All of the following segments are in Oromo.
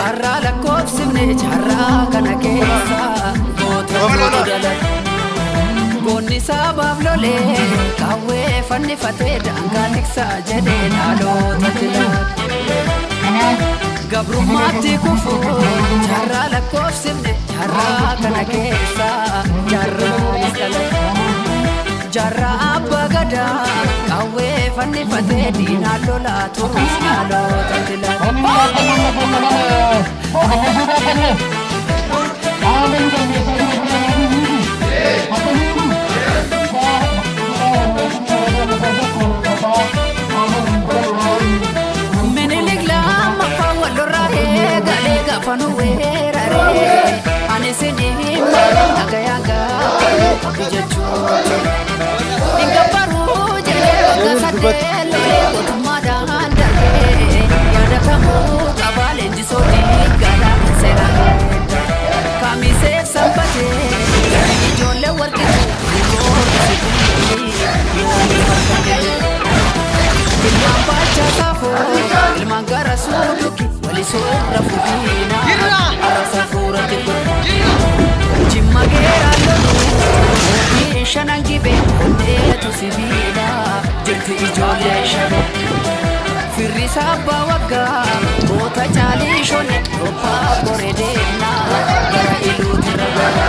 jarra lakkoofsifne jarra kana keessa gootatu dalan goonni sabaaf lolee qawwee fannifatee daangaa tiksaa jedhee dhalootatti gabrummaatti kufu jarra lakkoofsifne jarra kana keessa jarra jarra abba gadaa qawwee fannifatee diinaa lolaa turuus dhalootatti Minilik lama fawwalurraa eegalee gaafa nu weeraree ani sinii nagayaan gaafa jechuudha. Ingabbaruu jedhee bakka sadee lolee gootummaadhaan darbee yaada kamuu qabaa leenjisoo diigaadhaa seeraan kamiseef sabbatee ijoollee warqituu ilmaan baachaa saafoo ilmaan gara suuduki walisoo irra fufiina arasa fuuratti jimma geeraan loluu shanan gibee onneetu sibiila jirti ijoollee shanee firrisa abbaa waggaa goota caalii shonne robbaa boree deemnaa gara iluuti ragala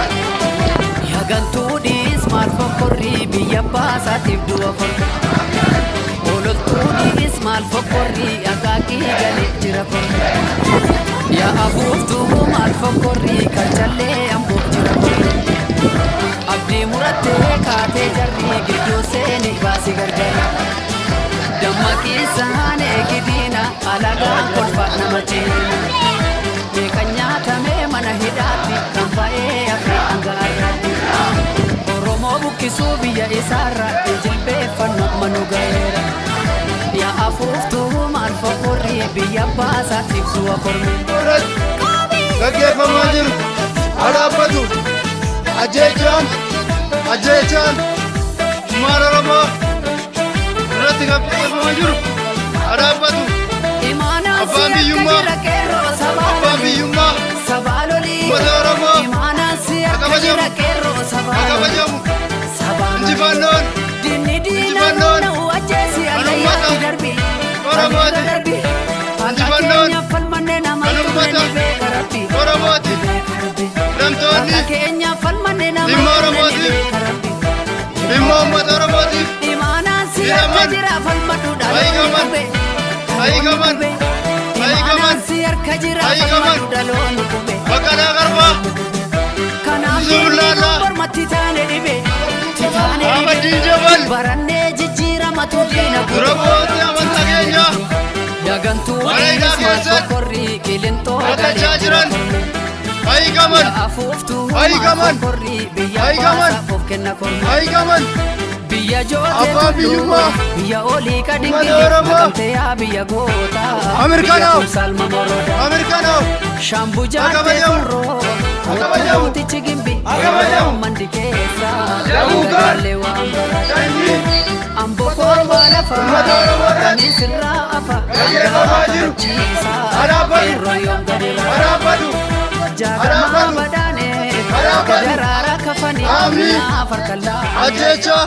yagantuudhiis maal fokkorrii biyya baasaatiif du'a korra ololtuudhiis maal fokkorrii akaakii galee jira korra yaa afuuftuu maal fokkorrii kan jallee ambuuf jira korra abdii murattee kaatee jarrii gidduu seene baasii gargara dammaqiisaan eegidiina alagaan kolfaa nama ceena beekan nyaatamee mana hidhaatti kan ba'ee hafee angaayaatti oromoo buqqisuu biyya isaarra jilbeeffannoo manu ga'eera yaa afuuftuu maal fokkorrii biyya baasaatiif du'a korme gaggeeffamaa jiru alaabbatu ajjeechaan maal oromoo irratti gaggeeffamaa jiru alaabbatu abbaan biyyummaa uummata oromoo akabajamu injifannoon anummata oromooti injifannoon anummata oromooti lamtoonni dhimma oromootiif dhimma uummata oromootiif Ayikaman Baqqalaa Garbaa Zubullaallaa Ahmadiin Jabal Durabbooti amantaa keenyaa Wareedaa keessatti rakkachaa jiran Ayikaman abbaan biyyummaa uummata oromoo amirkanaa'u akabajamu uummata oromoodhaan gaggeeffamaa jiru alaabbatu ajjeechaa